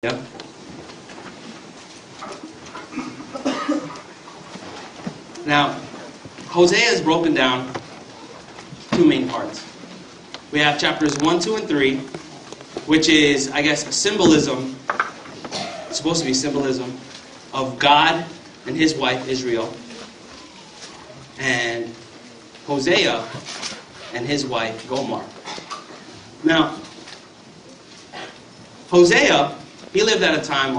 Yeah. Now, Hosea is broken down two main parts. We have chapters 1, 2, and 3, which is, I guess, a symbolism. It's supposed to be symbolism of God and his wife Israel, and Hosea and his wife Gomar. Now, Hosea, he lived at a time,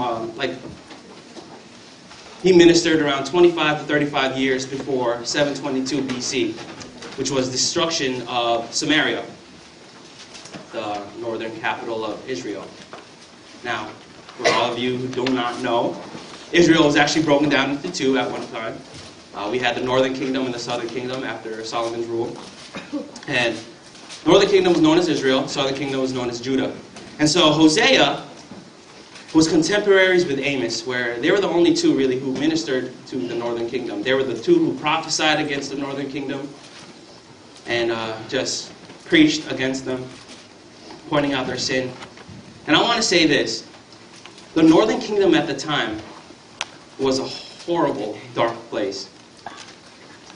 he ministered around 25 to 35 years before 722 BC, which was destruction of Samaria, the northern capital of Israel. Now, for all of you who do not know, Israel was actually broken down into two at one time. We had the northern kingdom and the southern kingdom after Solomon's rule. And the northern kingdom was known as Israel, southern kingdom was known as Judah. And so Hosea was contemporaries with Amos, where they were the only two really who ministered to the northern kingdom. They were the two who prophesied against the northern kingdom and just preached against them, pointing out their sin. And I want to say this. The northern kingdom at the time was a horrible, dark place.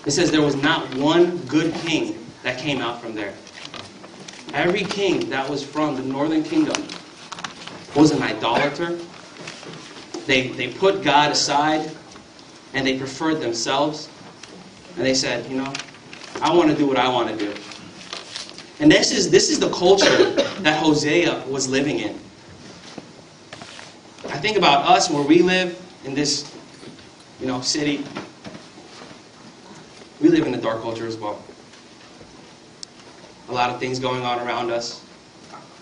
It says there was not one good king that came out from there. Every king that was from the northern kingdom was an idolater. They put God aside and they preferred themselves. And they said, you know, I want to do what I want to do. And this is the culture that Hosea was living in. I think about us where we live in this, city. We live in a dark culture as well. A lot of things going on around us,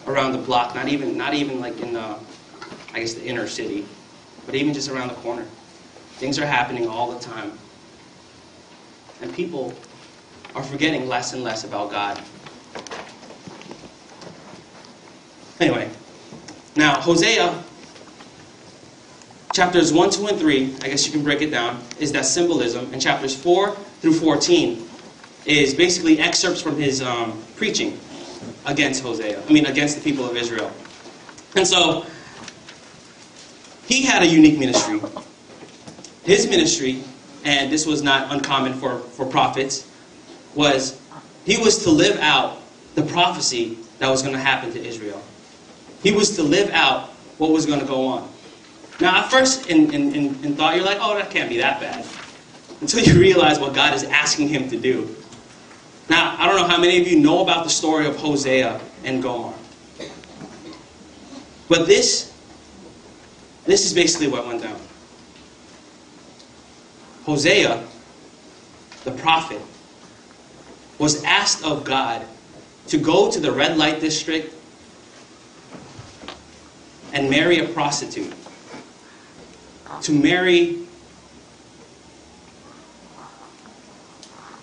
around the block, not even like in the inner city, but even just around the corner. Things are happening all the time. And people are forgetting less and less about God. Anyway, now Hosea, chapters 1, 2, and 3, I guess you can break it down, is that symbolism. And chapters 4 through 14 is basically excerpts from his preaching against against the people of Israel. And so, he had a unique ministry. His ministry, and this was not uncommon for prophets, he was to live out the prophecy that was going to happen to Israel. He was to live out what was going to go on. Now, at first, in thought, you're like, oh, that can't be that bad. Until you realize what God is asking him to do. Now, I don't know how many of you know about the story of Hosea and Gomar. But this is basically what went down. Hosea, the prophet, was asked of God to go to the red light district and marry a prostitute. To marry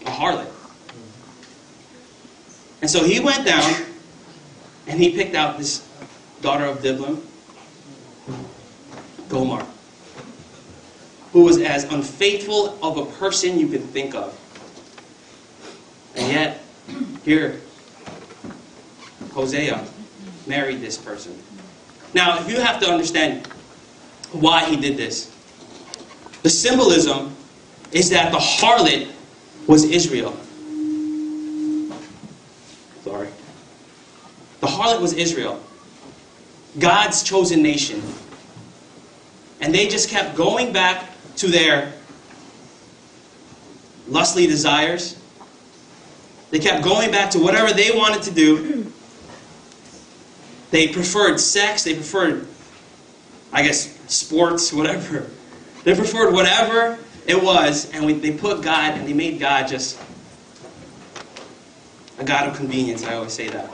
a harlot. And so he went down and he picked out this daughter of Diblam, Gomar, who was as unfaithful of a person you could think of. And yet, here, Hosea married this person. Now, if you have to understand why he did this, the symbolism is that the harlot was Israel. Sorry. The harlot was Israel, God's chosen nation. And they just kept going back to their lustly desires. They kept going back to whatever they wanted to do. They preferred sex. They preferred, sports, whatever. They preferred whatever it was. And they put God, and they made God just a God of convenience. I always say that.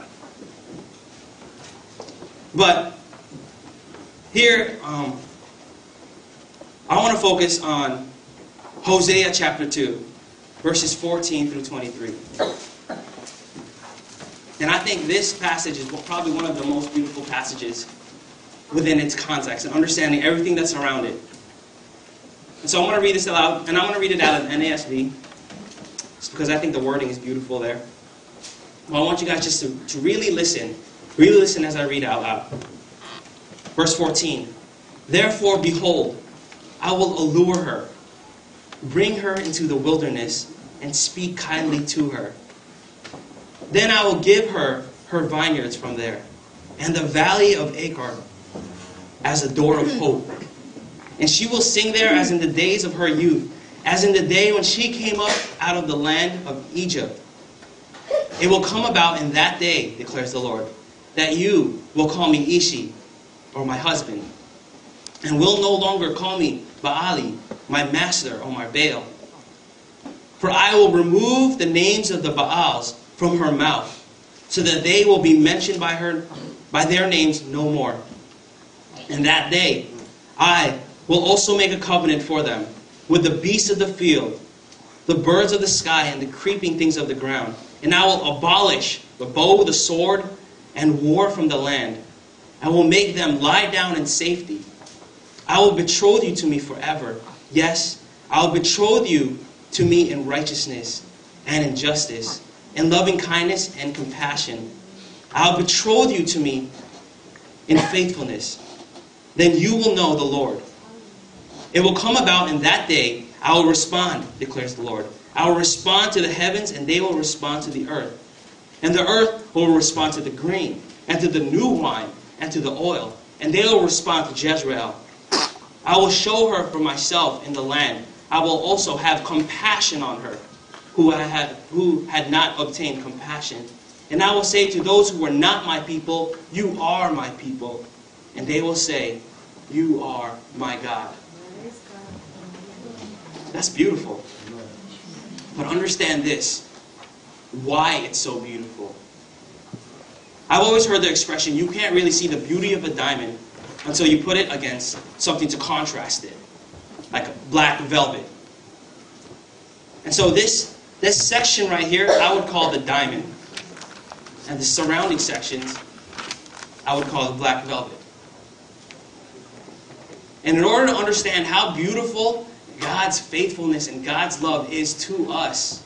But here, I want to focus on Hosea chapter 2, verses 14 through 23. And I think this passage is probably one of the most beautiful passages within its context and understanding everything that's around it. And so I'm going to read this aloud, and I'm going to read it out of NASB, just because I think the wording is beautiful there. Well, I want you guys just to really listen as I read it out loud. Verse 14. Therefore, behold, I will allure her, bring her into the wilderness, and speak kindly to her. Then I will give her her vineyards from there, and the valley of Achor as a door of hope. And she will sing there as in the days of her youth, as in the day when she came up out of the land of Egypt. It will come about in that day, declares the Lord, that you will call me Ishi, or my husband, and will no longer call me Baali, my master, or my Baal. For I will remove the names of the Baals from her mouth, so that they will be mentioned by her by their names no more. In that day I will also make a covenant for them with the beasts of the field, the birds of the sky, and the creeping things of the ground. And I will abolish the bow, the sword, and war from the land. I will make them lie down in safety. I will betroth you to me forever. Yes, I will betroth you to me in righteousness and in justice, in loving kindness and compassion. I will betroth you to me in faithfulness. Then you will know the Lord. It will come about in that day, I will respond, declares the Lord. I will respond to the heavens, and they will respond to the earth. And the earth will respond to the grain, and to the new wine, and to the oil. And they will respond to Jezreel. I will show her for myself in the land. I will also have compassion on her, who had not obtained compassion. And I will say to those who were not my people, you are my people. And they will say, you are my God. That's beautiful. But understand this, why it's so beautiful. I've always heard the expression, you can't really see the beauty of a diamond until you put it against something to contrast it, like black velvet. And so this section right here, I would call the diamond. And the surrounding sections, I would call the black velvet. And in order to understand how beautiful God's faithfulness and God's love is to us,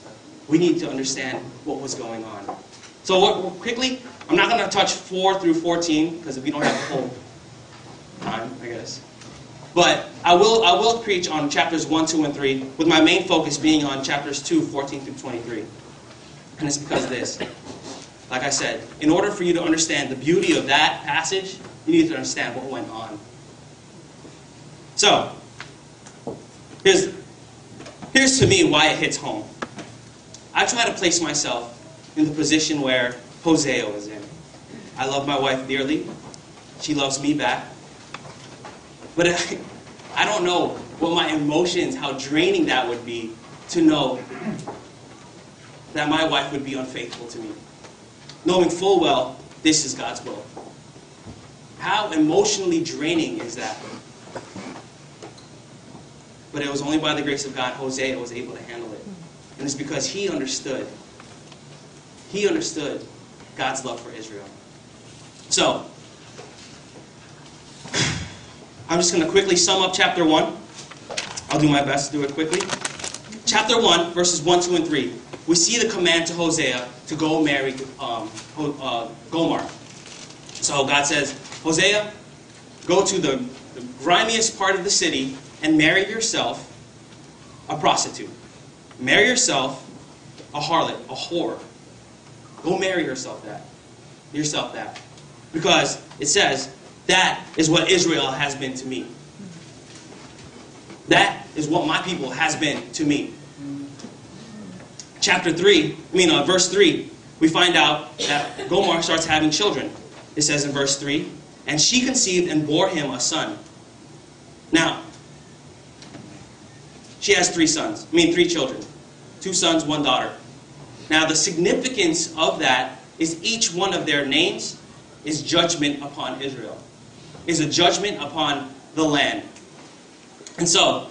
we need to understand what was going on. So quickly, I'm not going to touch 4 through 14 because we don't have the whole time, I guess. But I will preach on chapters 1, 2, and 3, with my main focus being on chapters 2, 14 through 23. And it's because of this. Like I said, in order for you to understand the beauty of that passage, you need to understand what went on. So, here's to me why it hits home. I try to place myself in the position where Hosea was in. I love my wife dearly. She loves me back. But I don't know what my emotions, how draining that would be to know that my wife would be unfaithful to me. Knowing full well, this is God's will. How emotionally draining is that? But it was only by the grace of God Hosea was able to handle it. And it's because he understood. He understood God's love for Israel. So, I'm just going to quickly sum up chapter 1. I'll do my best to do it quickly. Chapter 1, verses 1, 2, and 3. We see the command to Hosea to go marry Gomar. So God says, Hosea, go to the grimiest part of the city and marry yourself a prostitute. Marry yourself a harlot, a whore. Go marry yourself that. Because it says, that is what Israel has been to me. That is what my people has been to me. Verse 3, we find out that Gomar starts having children. It says in verse 3, and she conceived and bore him a son. Now, she has 3 children. 2 sons, 1 daughter. Now, the significance of that is each one of their names is judgment upon Israel. Is a judgment upon the land. And so,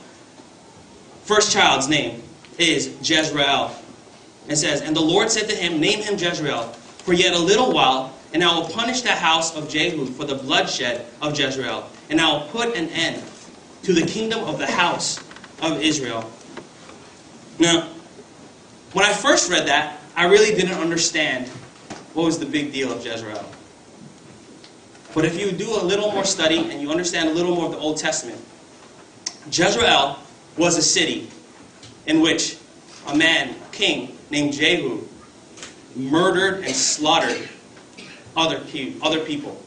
first child's name is Jezreel. It says, and the Lord said to him, name him Jezreel, for yet a little while, and I will punish the house of Jehu for the bloodshed of Jezreel, and I will put an end to the kingdom of the house of Israel. Now, when I first read that, I really didn't understand what was the big deal of Jezreel. But if you do a little more study and you understand a little more of the Old Testament, Jezreel was a city in which a man, a king named Jehu, murdered and slaughtered other people.